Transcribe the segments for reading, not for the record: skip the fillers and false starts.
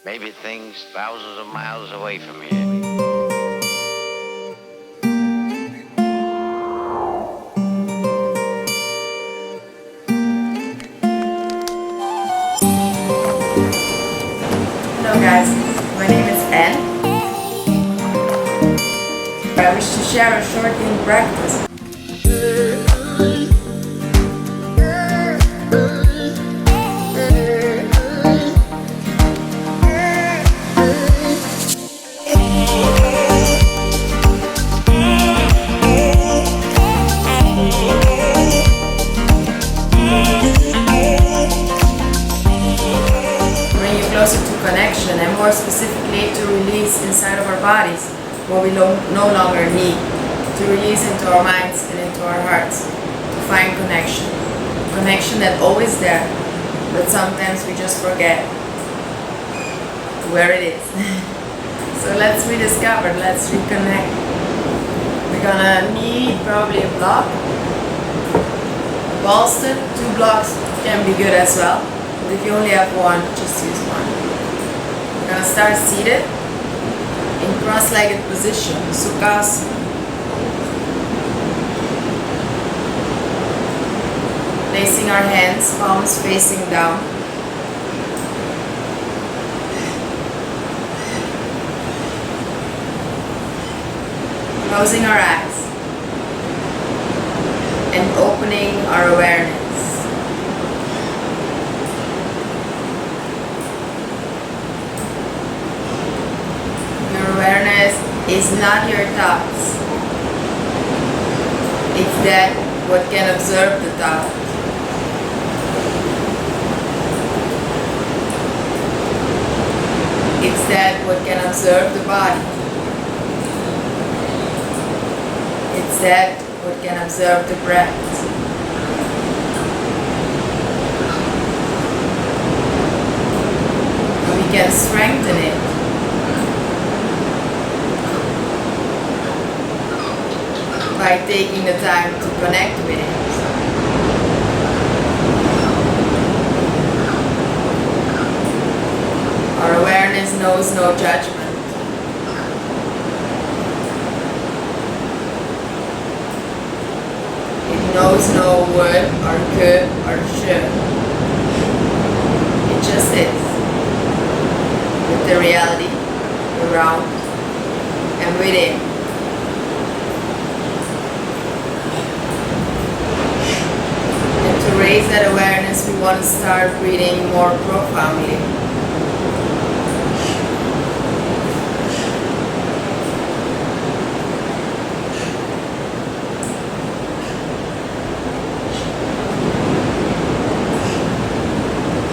Maybe things thousands of miles away from here. Hello guys, my name is Anne. I wish to share a short yin practice. Bring you closer to connection and more specifically to release inside of our bodies what we no longer need, to release into our minds and into our hearts, to find connection. Connection that's always there, but sometimes we just forget where it is. So let's rediscover, let's reconnect. We're gonna need probably a block, a bolster. 2 blocks can be good as well. But if you only have one, just use one. We're gonna start seated in cross-legged position, Sukhasana. Placing our hands, palms facing down. Closing our eyes and opening our awareness. Awareness is not your thoughts. It's that what can observe the thought. It's that what can observe the body. It's that what can observe the breath. We can strengthen it by taking the time to connect with it. Our awareness knows no judgment. It knows no would or could or should. It just is, with the reality around and within. To raise that awareness, we want to start breathing more profoundly.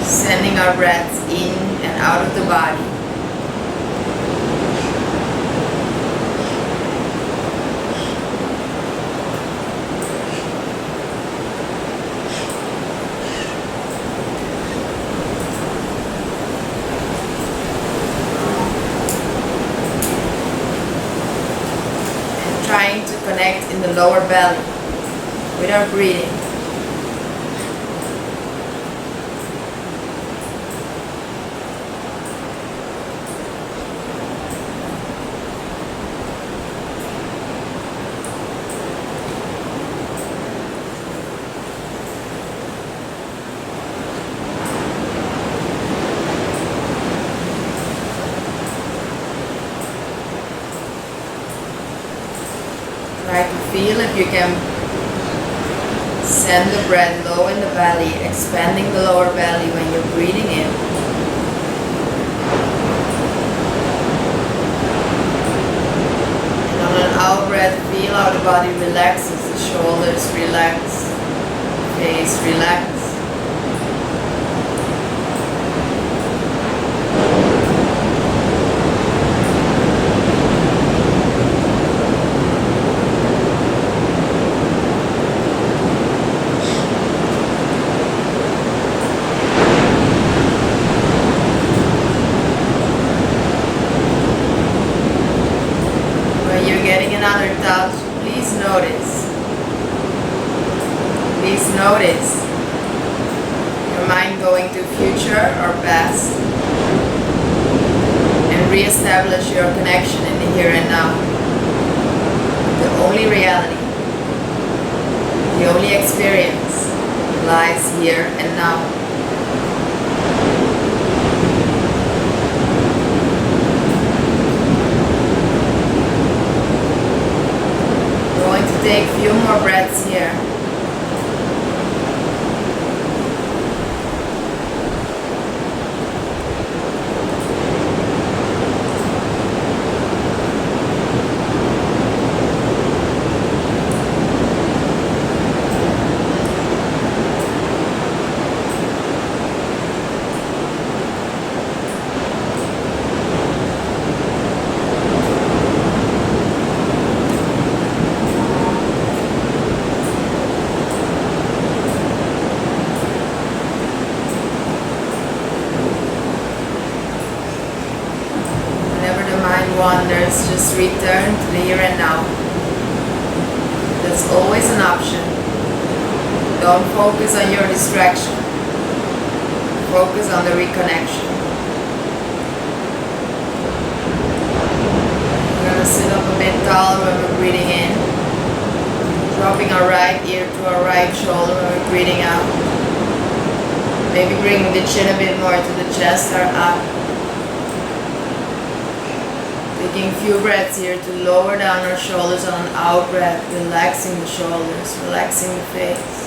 Sending our breaths in and out of the body. Trying to connect in the lower belly with our breathing. Try to feel if you can send the breath low in the belly, expanding the lower belly when you're breathing in. And on an out breath, feel how the body relaxes, the shoulders relax, face relax. Another thought, please notice. Please notice your mind going to future or past. re-establish your connection in the here and now. The only reality, the only experience lies here and now. We're going to take a few more breaths here. Wanders, just return to the here and now. That's always an option. Don't focus on your distraction. Focus on the reconnection. We're going to sit up a bit taller when we're breathing in. Dropping our right ear to our right shoulder when we're breathing out. Maybe bringing the chin a bit more to the chest or up. Taking a few breaths here to lower down our shoulders on an out breath, relaxing the shoulders, relaxing the face.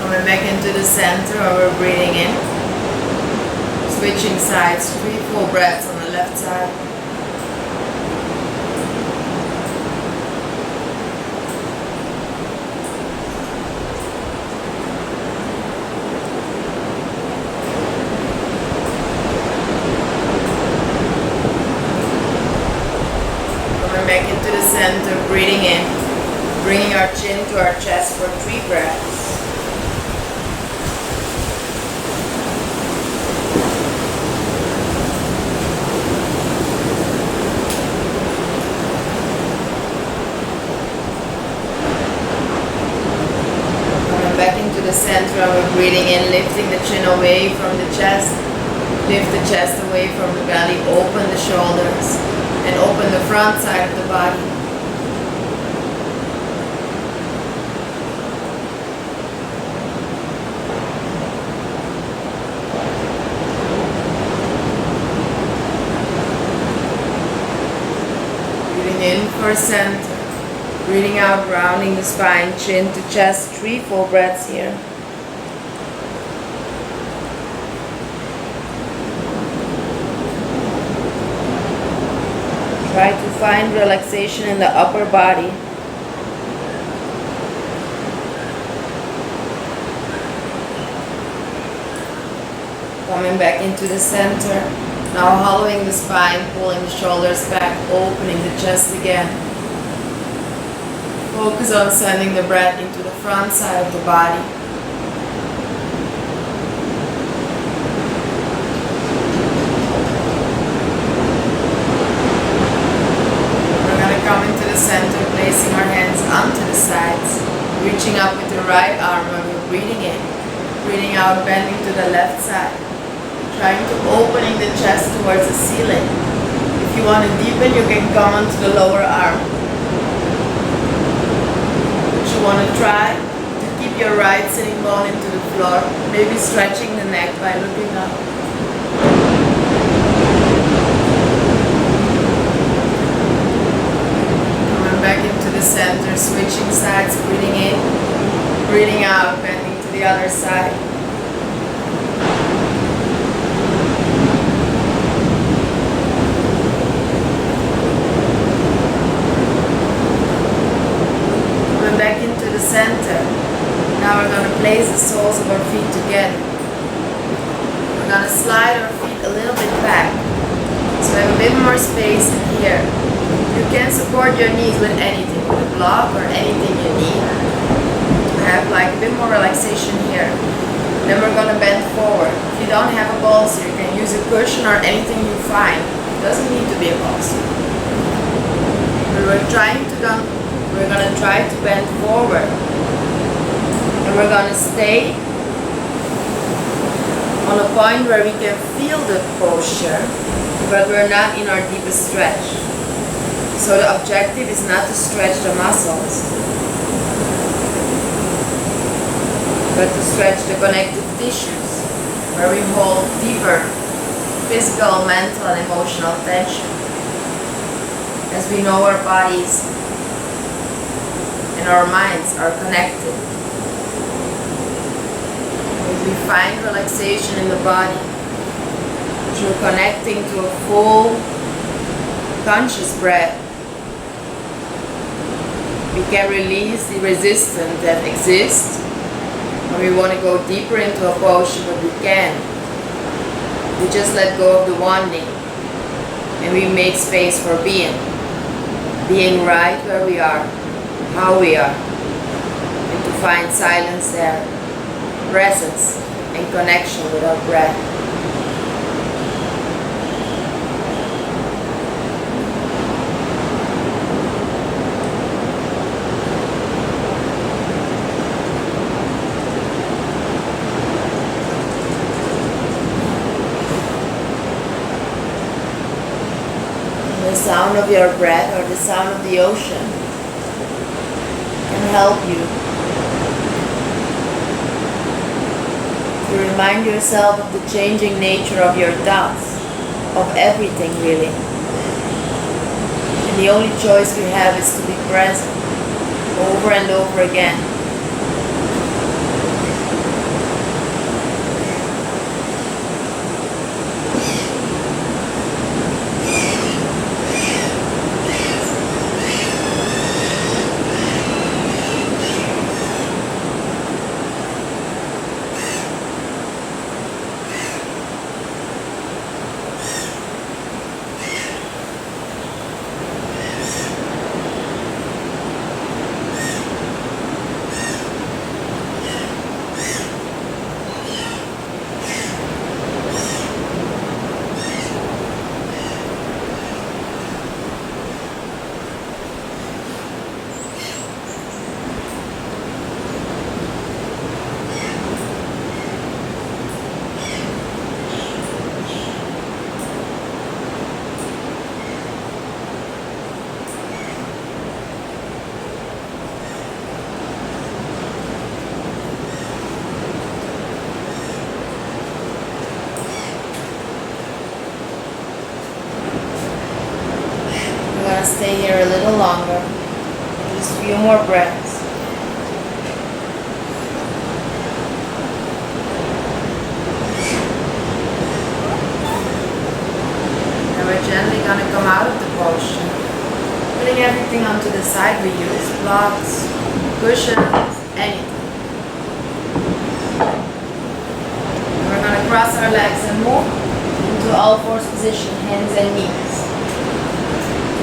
Coming back into the center while we're breathing in. Switching sides, 3 full breaths on the left side. Coming back into the center, breathing in, bringing our chin to our chest for 3 breaths. The center, and we're breathing in, lifting the chin away from the chest, lift the chest away from the belly, open the shoulders, and open the front side of the body. Breathing in for center. Breathing out, rounding the spine, chin to chest, 3 full breaths here. Try to find relaxation in the upper body. Coming back into the center. Now hollowing the spine, pulling the shoulders back, opening the chest again. Focus on sending the breath into the front side of the body. We're going to come into the center, placing our hands onto the sides, reaching up with the right arm when we're breathing in. Breathing out, bending to the left side. Trying to opening the chest towards the ceiling. If you want to deepen, you can come onto the lower arm. You want to try to keep your right sitting bone into the floor, maybe stretching the neck by looking up. Coming back into the center, switching sides, breathing in, breathing out, bending to the other side. Back into the center. Now we're going to place the soles of our feet together. We're going to slide our feet a little bit back. So we have a bit more space in here. You can support your knees with anything, with a block or anything you need. Have like a bit more relaxation here. Then we're going to bend forward. you don't have a bolster, you can use a cushion or anything you find. It doesn't need to be a bolster. We're gonna try to bend forward, and we're gonna stay on a point where we can feel the posture, but we're not in our deepest stretch. So the objective is not to stretch the muscles, but to stretch the connective tissues, where we hold deeper physical, mental, and emotional tension. As we know, our bodies and our minds are connected. We find relaxation in the body through connecting to a full, conscious breath. We can release the resistance that exists when we want to go deeper into a posture, but we can. We just let go of the wanting, and we make space for being right where we are, how we are, and to find silence there, presence and connection with our breath. The sound of your breath or the sound of the ocean can help you to remind yourself of the changing nature of your thoughts, of everything really. And the only choice we have is to be present over and over again. Stay here a little longer, just a few more breaths. And we're gently going to come out of the posture, putting everything onto the side we use, blocks, cushions, anything. And we're going to cross our legs and move into all fours position, hands and knees.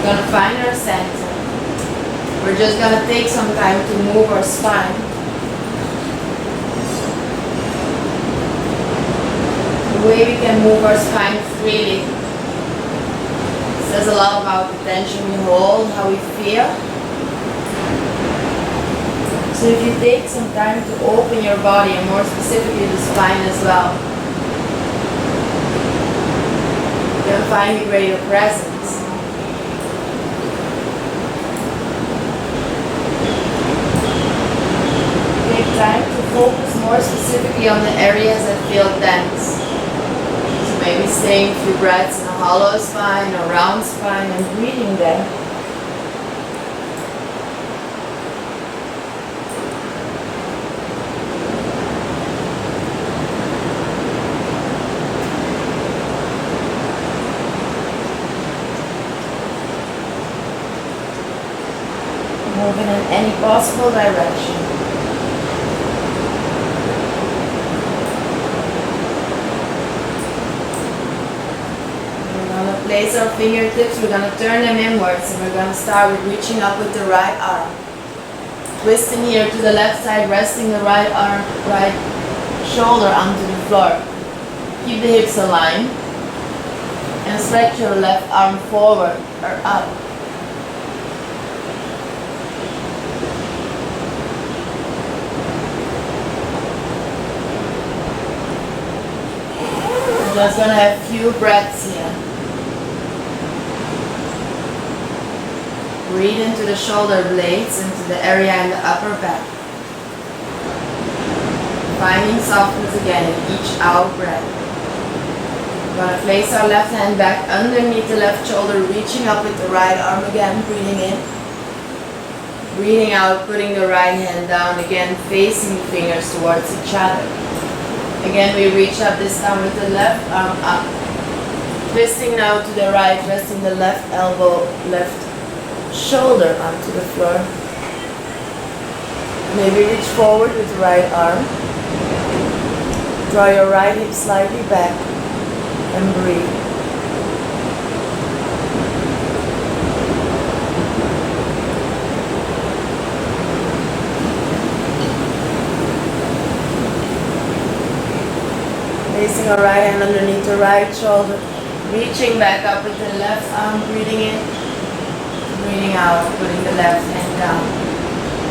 We're going to find our center. We're just going to take some time to move our spine. The way we can move our spine freely says a lot about the tension we hold, how we feel. So if you take some time to open your body, and more specifically the spine as well, you'll find a greater presence. Time to focus more specifically on the areas that feel tense. So maybe staying a few breaths in a hollow spine or round spine and breathing there. Moving in any possible direction. Place our fingertips, we're going to turn them inwards, and we're going to start with reaching up with the right arm. Twisting here to the left side, resting the right arm, right shoulder onto the floor. Keep the hips aligned and stretch your left arm forward or up. I'm just gonna have a few breaths here. Breathe into the shoulder blades, into the area in the upper back. Finding softness again in each out breath. We're going to place our left hand back underneath the left shoulder, reaching up with the right arm again, breathing in. Breathing out, putting the right hand down again, facing the fingers towards each other. Again, we reach up this time with the left arm up. Twisting now to the right, resting the left elbow, left shoulder onto the floor. Maybe reach forward with the right arm. Draw your right hip slightly back and breathe. Placing our right hand underneath the right shoulder, reaching back up with the left arm, breathing in, breathing out, putting the left hand down.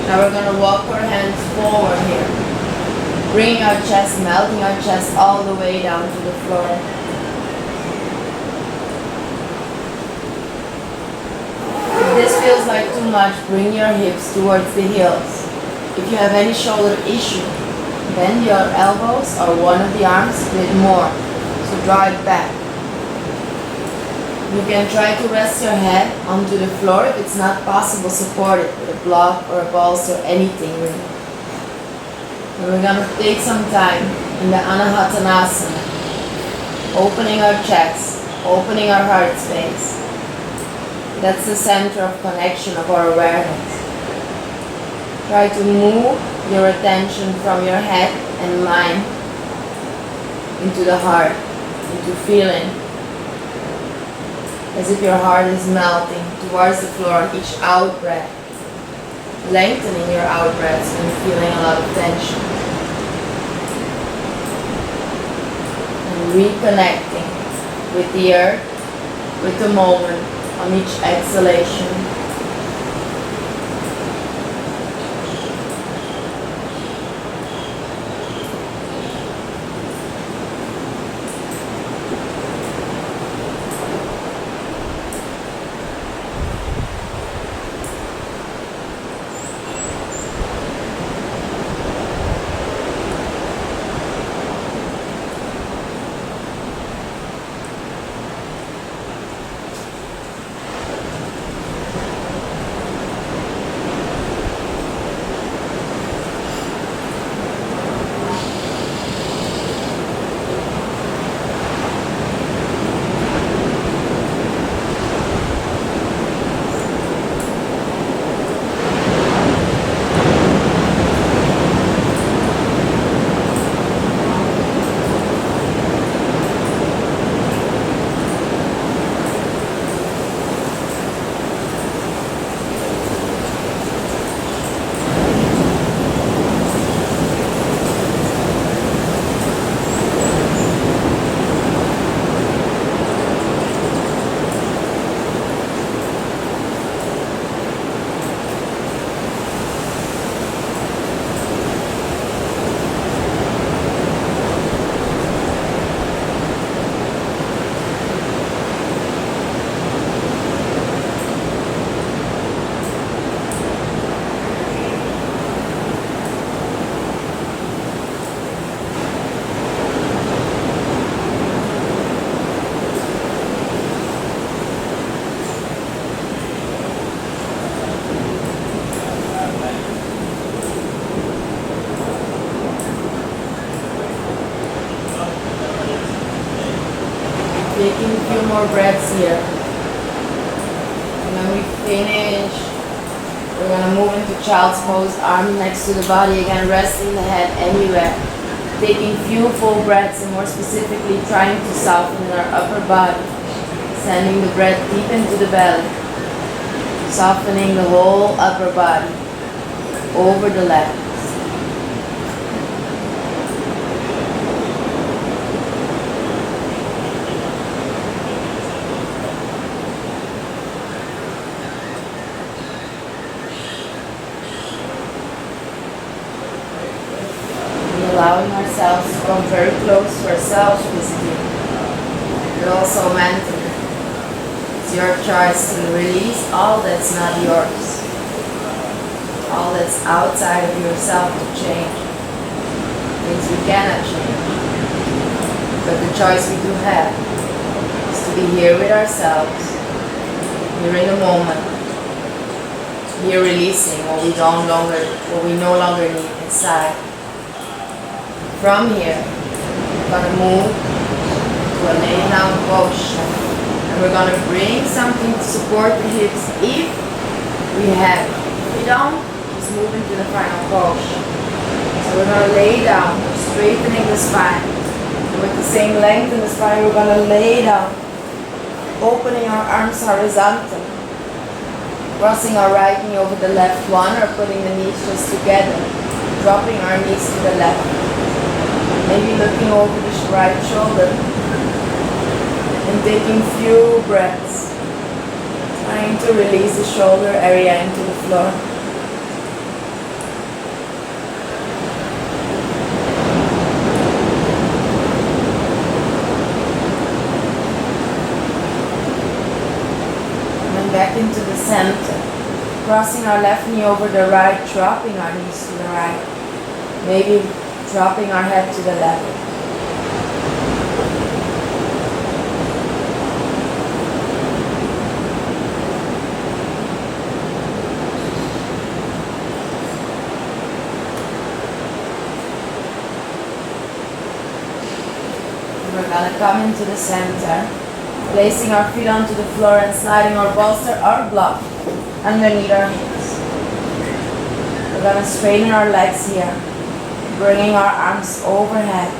Now we're going to walk our hands forward here. Bringing our chest, melting our chest all the way down to the floor. If this feels like too much, bring your hips towards the heels. If you have any shoulder issue, bend your elbows or one of the arms a bit more. So draw it back. You can try to rest your head onto the floor. If it's not possible, support it with a block or a bolster or anything really. And we're going to take some time in the Anahatanasana, opening our chest, opening our heart space. That's the center of connection of our awareness. Try to move your attention from your head and mind into the heart, into feeling, as if your heart is melting towards the floor on each out breath. Lengthening your out breaths when feeling a lot of tension. And reconnecting with the earth, with the moment on each exhalation. Taking a few more breaths here. And when we finish, we're going to move into child's pose, arm next to the body again, resting the head anywhere. Taking few full breaths and more specifically trying to soften our upper body. Sending the breath deep into the belly. Softening the whole upper body over the legs. come very close to ourselves physically, but also mentally. It's your choice to release all that's not yours, all that's outside of yourself to change, things we cannot change. But the choice we do have is to be here with ourselves, here in the moment, here releasing what we no longer need inside. From here, we're going to move to a laying down posture. And we're going to bring something to support the hips if we have it. If we don't, just move into the final posture. So we're going to lay down, straightening the spine. And with the same length in the spine, we're going to lay down, opening our arms horizontal, crossing our right knee over the left one, or putting the knees just together, dropping our knees to the left. Maybe looking over the right shoulder and taking few breaths, trying to release the shoulder area into the floor. And then back into the center, crossing our left knee over the right, dropping our knees to the right. Maybe dropping our head to the left. We're going to come into the center, placing our feet onto the floor and sliding our bolster or block underneath our hips. We're going to straighten our legs here, bringing our arms overhead,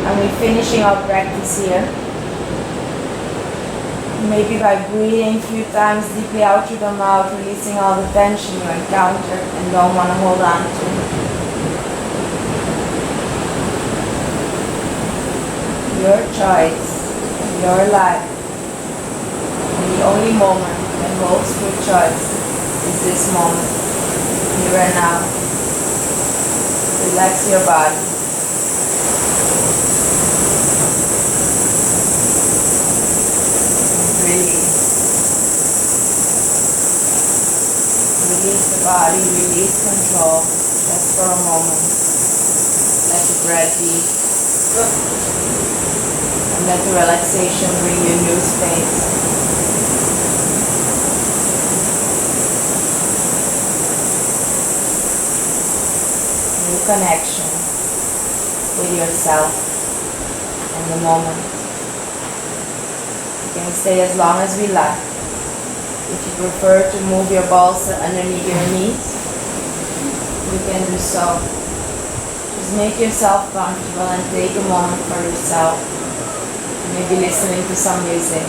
and we're finishing our practice here. Maybe by breathing a few times deeply out through the mouth, releasing all the tension you encounter and don't want to hold on to. Your choice, your life, and the only moment that holds true choice is this moment, here and now. Relax your body. Release. Release the body, release control, just for a moment. Let the breath be. And let the relaxation bring you new space. Connection with yourself and the moment. You can stay as long as we like. If you prefer to move your bolster underneath your knees, you can do so. Just make yourself comfortable and take a moment for yourself. Maybe listening to some music.